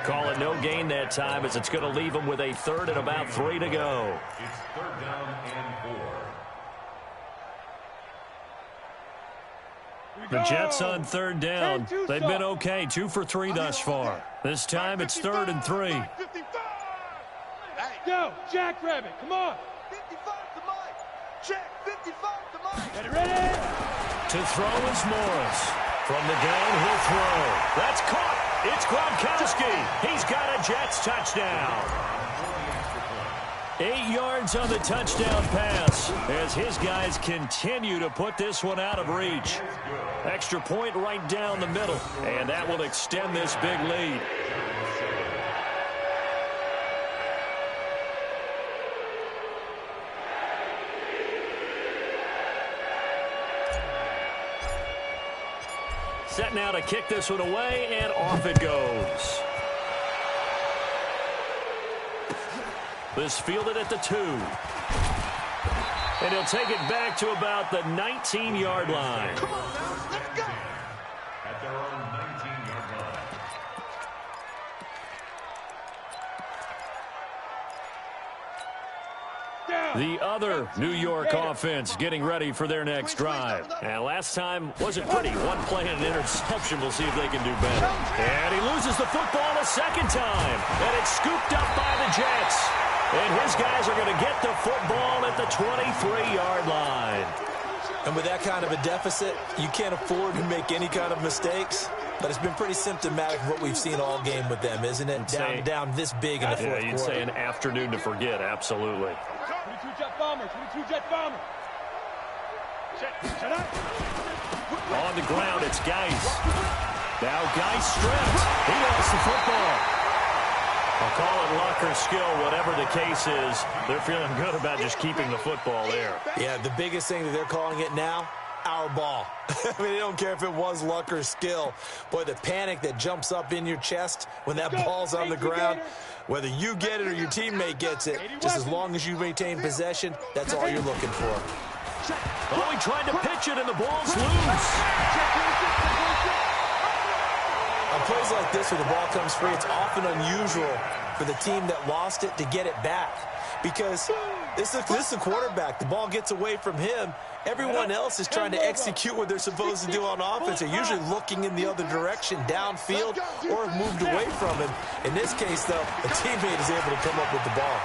Call it no gain that time as it's going to leave them with a 3rd and about 3 to go. It's 3rd down and 4. The Jets on 3rd down. They've been okay, 2 for 3 thus far. This time it's 3rd and 3. Go, Jackrabbit, come on. 55 to Mike. Check, 55 to Mike. Ready? To throw is Morris. From the gun, he'll throw. That's caught. It's Gronkowski. He's got a Jets touchdown. 8 yards on the touchdown pass as his guys continue to put this one out of reach. Extra point right down the middle, and that will extend this big lead. Set now to kick this one away, and off it goes. This fielded at the 2. And he'll take it back to about the 19-yard line. Come on now, let's go. At their own 19-yard line. The other New York offense getting ready for their next drive. And last time wasn't pretty. One play and an interception. We'll see if they can do better. And he loses the football a second time. And it's scooped up by the Jets. And his guys are going to get the football at the 23-yard line. And with that kind of a deficit, you can't afford to make any kind of mistakes. But it's been pretty symptomatic of what we've seen all game with them, isn't it? Down this big in the fourth quarter. You'd say an afternoon to forget, absolutely. 22 Jet Bomber, 22 Jet Bomber. Shut up. On the ground, it's Geis. Now Geis stripped. He wants the football. I'll call it luck or skill, whatever the case is. They're feeling good about just keeping the football there. Yeah, the biggest thing that they're calling it now, our ball. I mean, they don't care if it was luck or skill. Boy, the panic that jumps up in your chest when that ball's on the ground, whether you get it or your teammate gets it, just as long as you maintain possession, that's all you're looking for. Oh, he tried to pitch it, and the ball's loose. On plays like this where the ball comes free, it's often unusual for the team that lost it to get it back. Because this is the quarterback. The ball gets away from him. Everyone else is trying to execute what they're supposed to do on offense. They're usually looking in the other direction, downfield, or have moved away from him. In this case, though, a teammate is able to come up with the ball.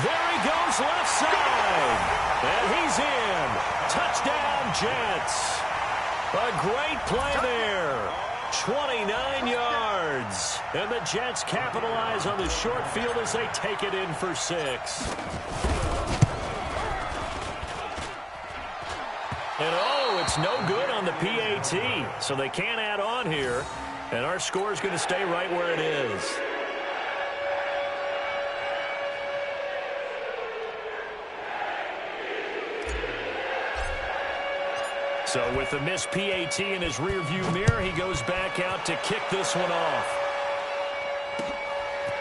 There he goes left side. And he's in. Touchdown, Jets. A great play there. 29 yards. And the Jets capitalize on the short field as they take it in for 6. And oh, it's no good on the PAT. So they can't add on here. And our score is going to stay right where it is. So with the missed PAT in his rearview mirror, he goes back out to kick this one off.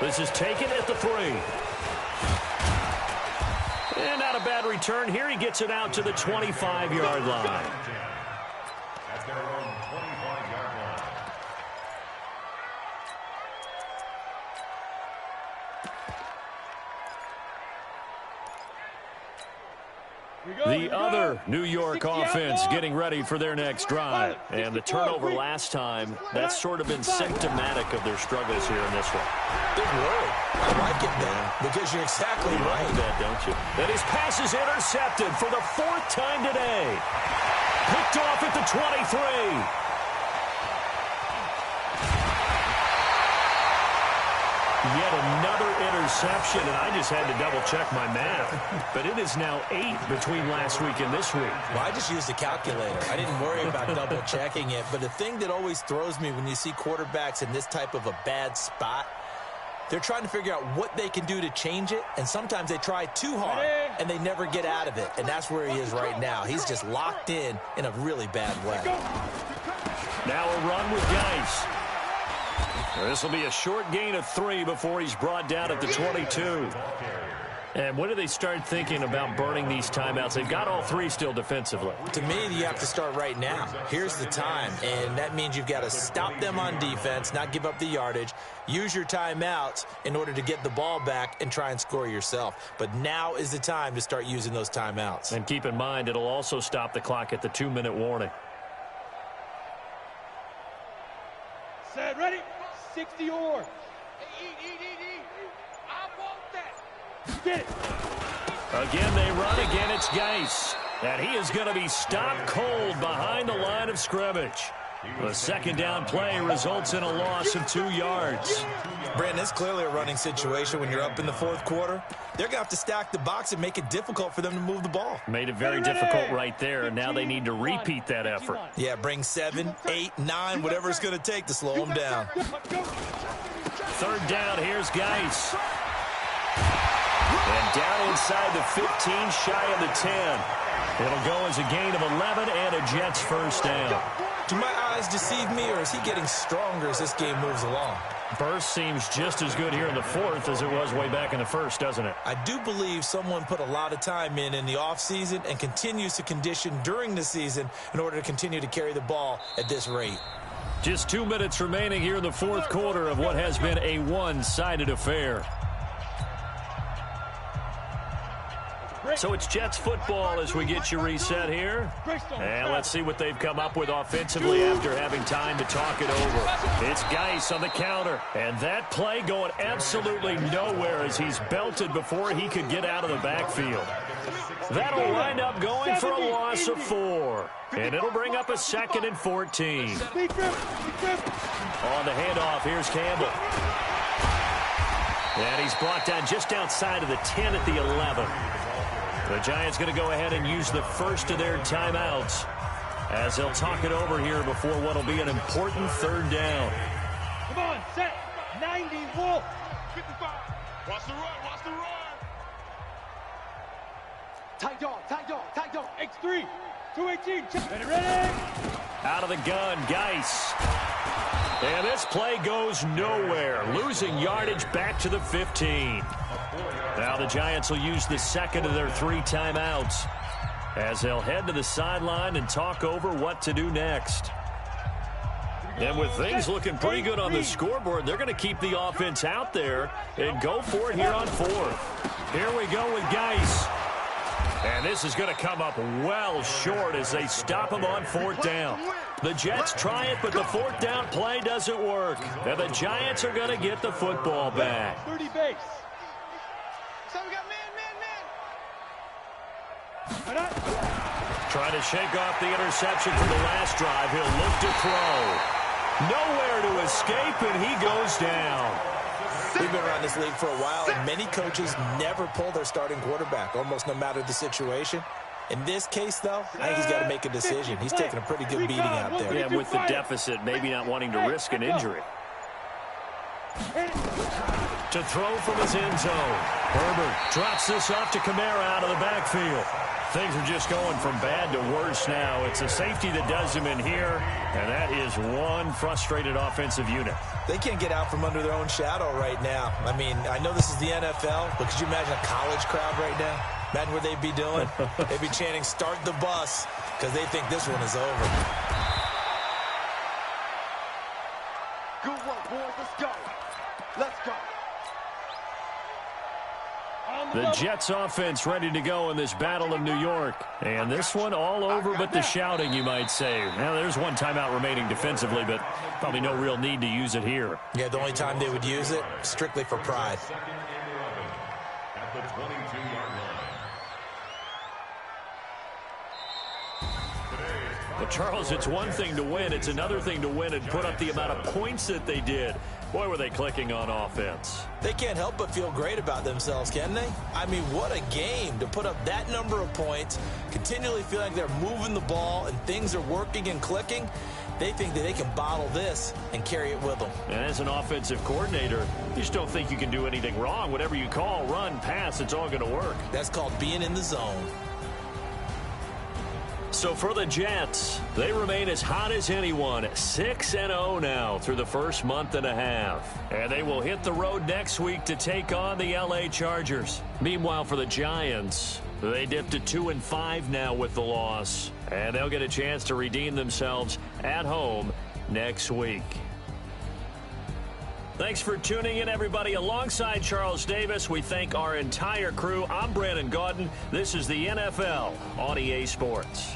This is taken at the 3. And not a bad return here. He gets it out to the 25-yard line. At their own 25-yard line. The other New York offense getting ready for their next drive. And the turnover last time, that's sort of been symptomatic of their struggles here in this one. Big word. I like it, man, because you're exactly right. You like that, don't you? And his pass is intercepted for the 4th time today. Picked off at the 23. Yet another interception, and I just had to double-check my math. But it is now 8 between last week and this week. Well, I just used a calculator. I didn't worry about double-checking it. But the thing that always throws me when you see quarterbacks in this type of a bad spot, they're trying to figure out what they can do to change it, and sometimes they try too hard, and they never get out of it. And that's where he is right now. He's just locked in a really bad way. Now a run with Geis. This will be a short gain of 3 before he's brought down at the 22. And when do they start thinking about burning these timeouts? They've got all 3 still defensively. To me, you have to start right now. Here's the time, and that means you've got to stop them on defense, not give up the yardage, use your timeouts in order to get the ball back and try and score yourself. But now is the time to start using those timeouts. And keep in mind, it'll also stop the clock at the 2-minute warning. Set, ready? 60 or. Eat. I want that. Get it. Again, they run. Again, it's Geis. And he is going to be stopped cold behind the line of scrimmage. The second down play results in a loss of 2 yards. Brandon, it's clearly a running situation when you're up in the 4th quarter. They're going to have to stack the box and make it difficult for them to move the ball. Made it very difficult right there, and now they need to repeat that effort. Yeah, bring 7, 8, 9, whatever it's going to take to slow them down. 3rd down, here's Geis. And down inside the 15, shy of the 10. It'll go as a gain of 11 and a Jets first down. Do my eyes deceive me, or is he getting stronger as this game moves along? Burst seems just as good here in the 4th as it was way back in the 1st, doesn't it? I do believe someone put a lot of time in the offseason and continues to condition during the season in order to continue to carry the ball at this rate. Just 2 minutes remaining here in the 4th quarter of what has been a one-sided affair. So it's Jets football as we get you reset here. And let's see what they've come up with offensively after having time to talk it over. It's Geis on the counter. And that play going absolutely nowhere as he's belted before he could get out of the backfield. That'll wind up going for a loss of 4. And it'll bring up a 2nd and 14. On the handoff, here's Campbell. And he's brought down just outside of the 10 at the 11. The Giants going to go ahead and use the first of their timeouts as they'll talk it over here before what will be an important 3rd down. Come on, set. 90, Wolf. 55. Watch the run. Tight dog. X3. 218. Ready. Out of the gun, Geis. And this play goes nowhere, losing yardage back to the 15. Now the Giants will use the 2nd of their 3 timeouts as they'll head to the sideline and talk over what to do next. And with things looking pretty good on the scoreboard, they're going to keep the offense out there and go for it here on 4th. Here we go with Geis. And this is going to come up well short as they stop him on 4th down. The Jets try it, but the 4th down play doesn't work. And the Giants are going to get the football back. 30 base. Trying to shake off the interception from the last drive. He'll look to throw. Nowhere to escape, and he goes down. We've been around this league for a while, and many coaches never pull their starting quarterback, almost no matter the situation. In this case, though, I think he's got to make a decision. He's taking a pretty good beating out there. Yeah, with the deficit, maybe not wanting to risk an injury. To throw from his end zone. Herbert drops this off to Kamara out of the backfield. Things are just going from bad to worse now. It's a safety that does him in here, and that is one frustrated offensive unit. They can't get out from under their own shadow right now. I mean, I know this is the NFL, but could you imagine a college crowd right now? Imagine what they'd be doing. They'd be chanting, "Start the bus," because they think this one is over. Good work, boys. Let's go. Let's go. The Jets offense ready to go in this battle of New York. And this one all over but the shouting, you might say. Now, there's one timeout remaining defensively, but probably no real need to use it here. Yeah, the only time they would use it, strictly for pride. Second and 11 at the 22-yard line. But, Charles, it's one thing to win. It's another thing to win and put up the amount of points that they did. Boy, were they clicking on offense. They can't help but feel great about themselves, can they? I mean, what a game to put up that number of points, continually feel like they're moving the ball and things are working and clicking. They think that they can bottle this and carry it with them. And as an offensive coordinator, you just don't think you can do anything wrong. Whatever you call, run, pass, it's all going to work. That's called being in the zone. So for the Jets, they remain as hot as anyone, 6-0 now through the first month and a half. And they will hit the road next week to take on the LA Chargers. Meanwhile, for the Giants, they dipped to 2-5 now with the loss. And they'll get a chance to redeem themselves at home next week. Thanks for tuning in, everybody. Alongside Charles Davis, we thank our entire crew. I'm Brandon Gaudin. This is the NFL on EA Sports.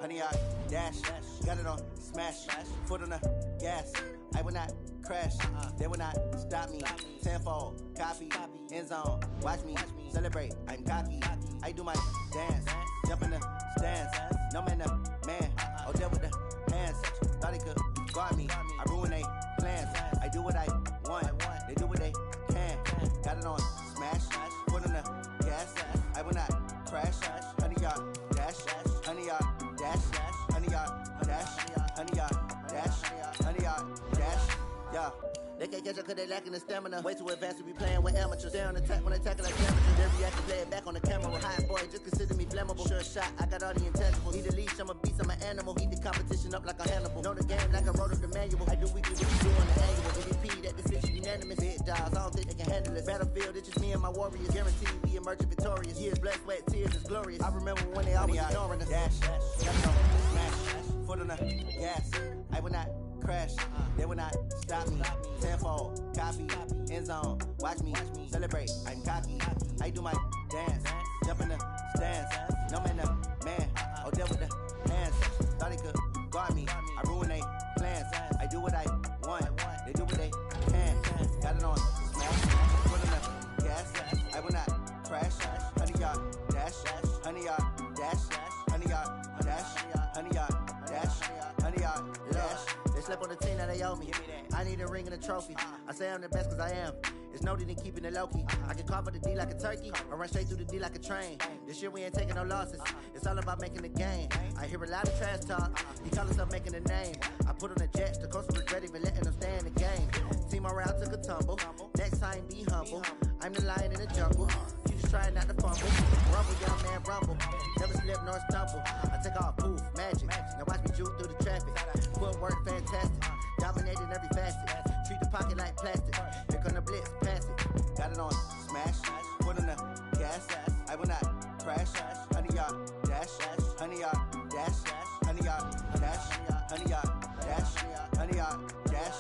Honey, I dash, got it on smash, foot on the gas. I will not crash, they will not stop me. Tenfold, copy, end zone, watch me celebrate. I'm cocky, I do my dance, jump in the stands. No man, the man, oh, there with the hands. Thought he could guard me, I ruin they plans. I do what I want, they do what they can. Got it on smash, foot on the gas. I will not crash, honey, y'all dash, honey, y'all dash, honey, y'all dash, honey, y'all dash, honey, y'all dash, yeah. They can't catch up cause they lacking the stamina. Way too advanced to be playing with amateurs. Stay on attack when they tackle like amateurs. They react to play it back on the camera. High boy, just consider me flammable. Sure shot, I got all the intangibles. Need a leash, I'm a beast, I'm an animal. Eat the competition up like a Hannibal. Know the game like I wrote up the manual. I do weekly what you do on the annual. MVP, that decision unanimous. Big jobs, I don't think they can handle it. Battlefield, it's just me and my warriors. Guaranteed we emerge victorious. Years, blood, sweat, tears, it's glorious. I remember when they always ignoring us. Dash, smash, foot on the gas. I will not crash, they will not stop me. Tenfold, copy, end zone, watch me celebrate. I'm cocky, I do my dance, jump in the stands. No man, the man, oh, there with the hands. Thought he could guard me, I ruin they plans. I do what I want, they do what they can. Got it on smash, foot on the gas. I will not crash, honey, y'all dash, honey, y'all dash, honey, y'all dash, honey, y'all dash, honey, y'all dash. Slept on the team that they owe me. I need a ring and a trophy. I say I'm the best cause I am. It's no need in keeping it low-key. I can carve up the D like a turkey or run straight through the D like a train. This year we ain't taking no losses. It's all about making the game. I hear a lot of trash talk. He call himself making a name. I put on the Jets. The coach will regret even letting them stay in the game. Team morale took a tumble. Next time be humble. I'm the lion in the jungle. You just try not to fumble. Rumble, young man, rumble. Never slip nor stumble. I take off, poof, magic. Now watch me juke through the traffic. Footwork fantastic. Dominating every facet. Treat the pocket like plastic. Here come the blitz, pass it. Got it on smash. Foot on the gas. I will not crash. Honey, y'all dash. Honey, y'all dash. Honey, y'all dash. Honey, y'all dash. Honey, y'all dash.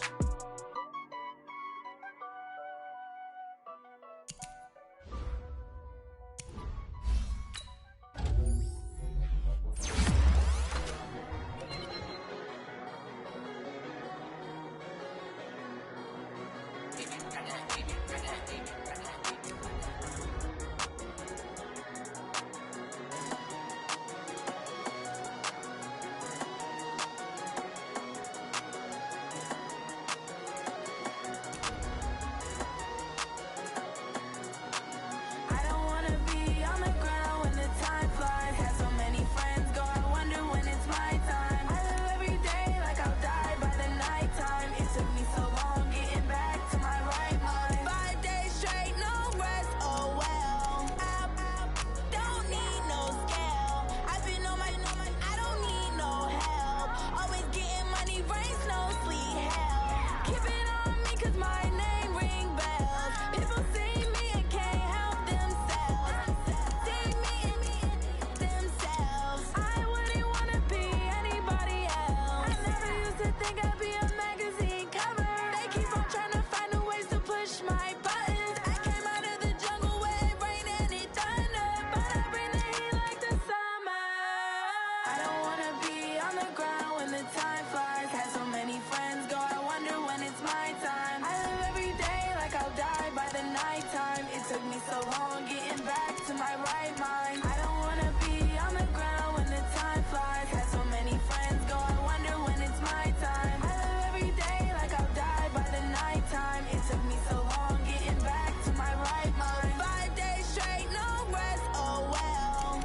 mind. I don't wanna be on the ground when the time flies. Had so many friends go, I wonder when it's my time. I live every day like I'll die by the nighttime. It took me so long getting back to my right mind. 5 days straight, no rest, oh well.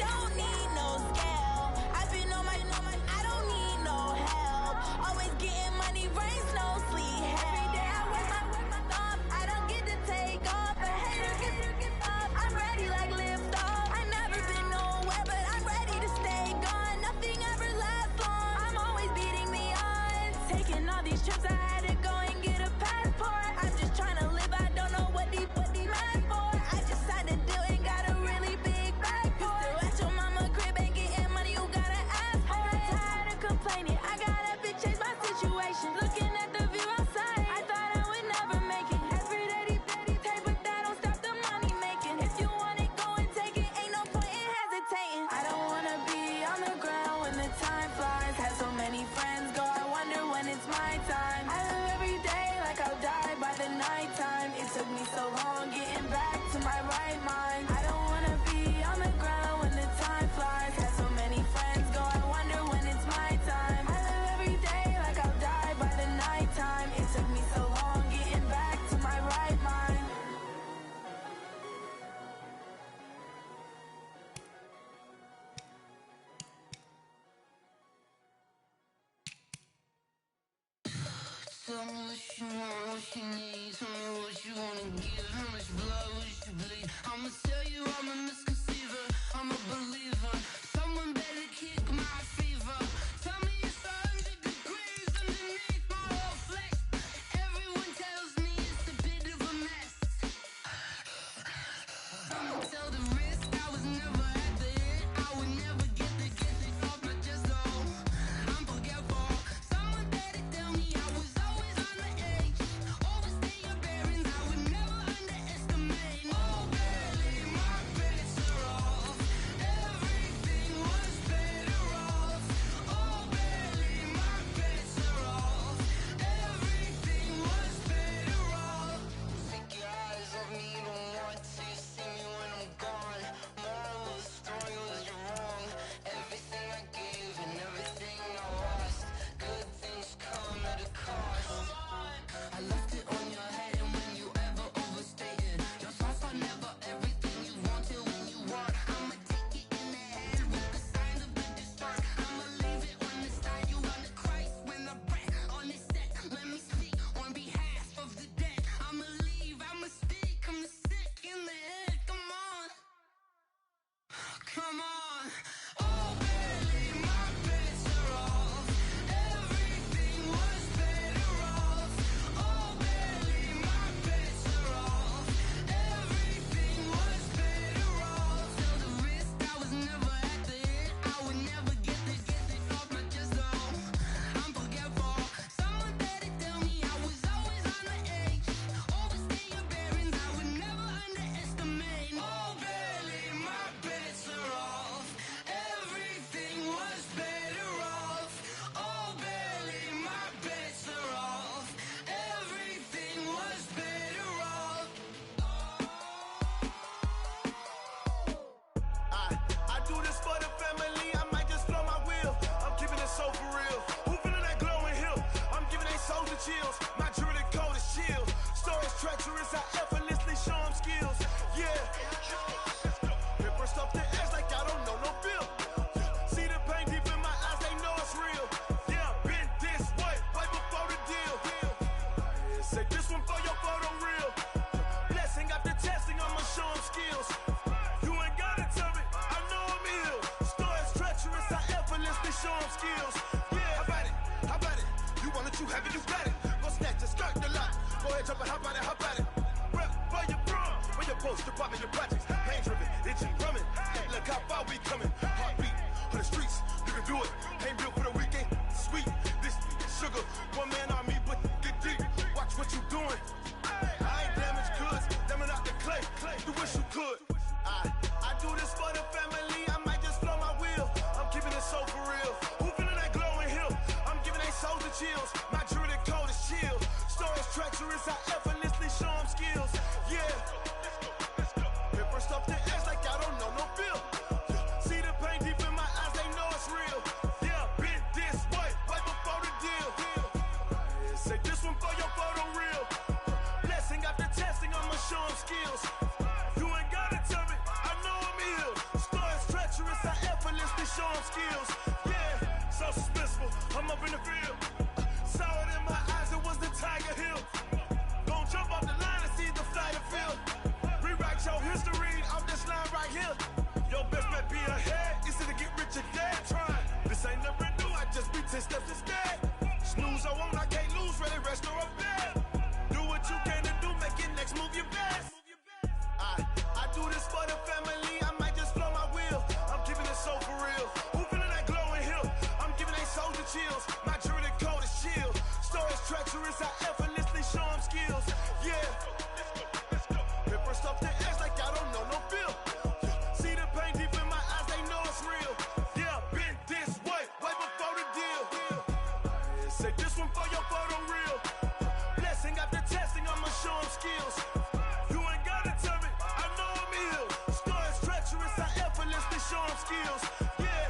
Don't need no scale. I've been on my, I don't need no help. Always getting money, rains, no sleep. Every day I work my thumb. I don't get to take off. A hater gets off. I'm ready like lift off. I never been nowhere, but I'm ready to stay gone. Nothing ever lasts long. I'm always beating the odds. Taking all these trips, I had to go and get a passport. I'm just trying to live. I don't know what these mad for. I just signed a deal and got a really big bag for it. You still at your mama crib and getting money, you gotta ask for it. I got tired of complaining. I gotta bitch change my situation. Looking at the view outside, I thought I would never make it. Every day take, but that don't stop the money making. If you want it, go and take it. Ain't no point in hesitating. I don't wanna be on the ground when the time flies. Had so many friends go, I wonder when it's my time. I live every day like I'll die by the nighttime. It took me so long getting back to my right mind. I don't wanna be on the ground when the time flies. Had so many friends go, I wonder when it's my time. I live every day like I'll die by the nighttime. It took me so long getting back to my right mind. Tell me what you want, what you need. Tell me what you wanna give. How much blood would you bleed? I'ma tell you I'm a misconceiver. I'm a believer. Someone better kick my fever. Tell me it's 100 degrees underneath my whole flesh. Everyone tells me it's a bit of a mess. I'ma tell the risk. I was never at the end. I would never get the off my chest though. I'm forgetful. Someone better tell me I was always on the edge. Overstay your bearings. I would never underestimate. Oh, barely my bets are off. Everything was better off. Oh, barely my bets are off. Everything was better off. Take your eyes off me, don't want to see me when I'm gone. Moral of the story was you're wrong. Everything I gave and everything I lost. Good things come at a cost. I left it on your head, and when you ever overstay it, your thoughts are never everything you wanted when you want. I'ma take it in the head with the signs of the distort. I'ma leave it on the side. You run the Christ when the breath on this set. Let me speak on behalf of the dead. I'ma leave, I'ma speak. I'm sick in the head. Come on, come on. Oh, barely my bets are off. Everything was better off. Oh, barely my bets are off. Everything was better off. Tell the risk I was never at the end. I would never get the off my chest though. I'm forgetful. Someone better tell me I was always on the edge. Overstay your bearings. I would never underestimate. Oh, barely my bets are off. Everything was better off. Oh, barely my bets are off. Everything was better off. I do this for the family, I might just blow my wheel. I'm keeping it so for real. Who feeling that glowing hill? I'm giving they souls the chills. My jewelry code is chill. Stories treacherous, I effortlessly show them skills. Yeah. Paper stuff the edge like I don't know no bill. See the pain deep in my eyes, they know it's real. Yeah, been this way, way before the deal. Say this one for your photo reel. Blessing after testing, I'ma show them skills. You ain't gotta tell me, I know I'm ill. Stories treacherous, I effortlessly show them skills. Yeah, how about it? How about it? You want it, you have it, you got it. Go snatch it, skirt the lot. Go ahead, jump it, how about it? How about it? Rep where you from? Where your post, department, your projects. Pain driven, itching, drumming. Hey, look how far we coming. Heartbeat on the streets, you can do it. Ain't built for the weekend. Sweet, this sugar. One man army, but get deep. Watch what you doing. I ain't damaged goods, damn out the clay. You wish you could. I do this for the family, I might just blow my wheel. I'm keeping it so for real. Who feeling that glowing hill? I'm giving they souls the chills. My jewelry code is chill. Stories treacherous, I effortlessly show them skills. Yeah. Paper stuff the edge like I'm up in the field. Saw it in my eyes, it was the Tiger Hill. Don't jump off the line and see the flight of field. Rewrite your history off this line right here. Your best bet be ahead, easy to get rich or dead. Try. This ain't never new, I just be 10 steps instead. Snooze, I won't, I can't lose, ready, rest or a bed. Do what you can to do, make your next move your best. I do this for the family, I might just blow my wheel. I'm keeping it so for real. Who feeling that glowing hill? I'm giving they soldier chills. My jewelry coat is chill. Stories treacherous, I effortlessly show them skills. Yeah. Hit first off the edge like I don't know no feel. See the pain deep in my eyes, they know it's real. Yeah, been this way before the deal. Say this one for your photo reel. Blessing after testing, I'ma show them skills. You ain't gotta tell me, I know I'm ill. Stories treacherous, I effortlessly show them skills. Yeah.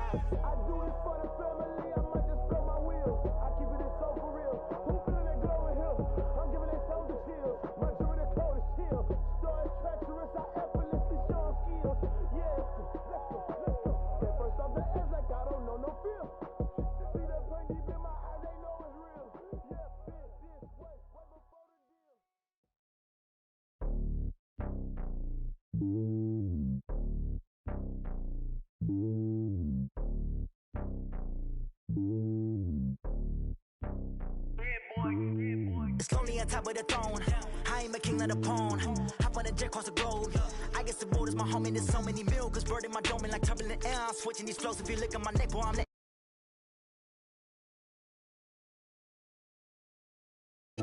I do this for the family, I might just blow my wheel. I keep it so for real. Who feeling that glowing hill? I'm giving they soldier chills. My jewelry coat is chill. Stories treacherous, I effortlessly show them skills. Yeah. Let's go. Hit first off the edge like I don't know no feel. See that pain deep in my eyes, they know it's real. Yeah, been this way before the deal. It's lonely on top of the throne. I ain't a king of the pawn. Hop on a jet across the globe. I guess the road is my home and there's so many milkers burning my dome and like turbulent air. I'm switching these flows. If you look at my neck, boy, I'm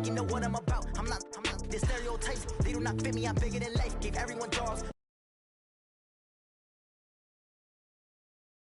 you know what I'm about. I'm not the stereotypes. They do not fit me. I'm bigger than life. Gave everyone jaws.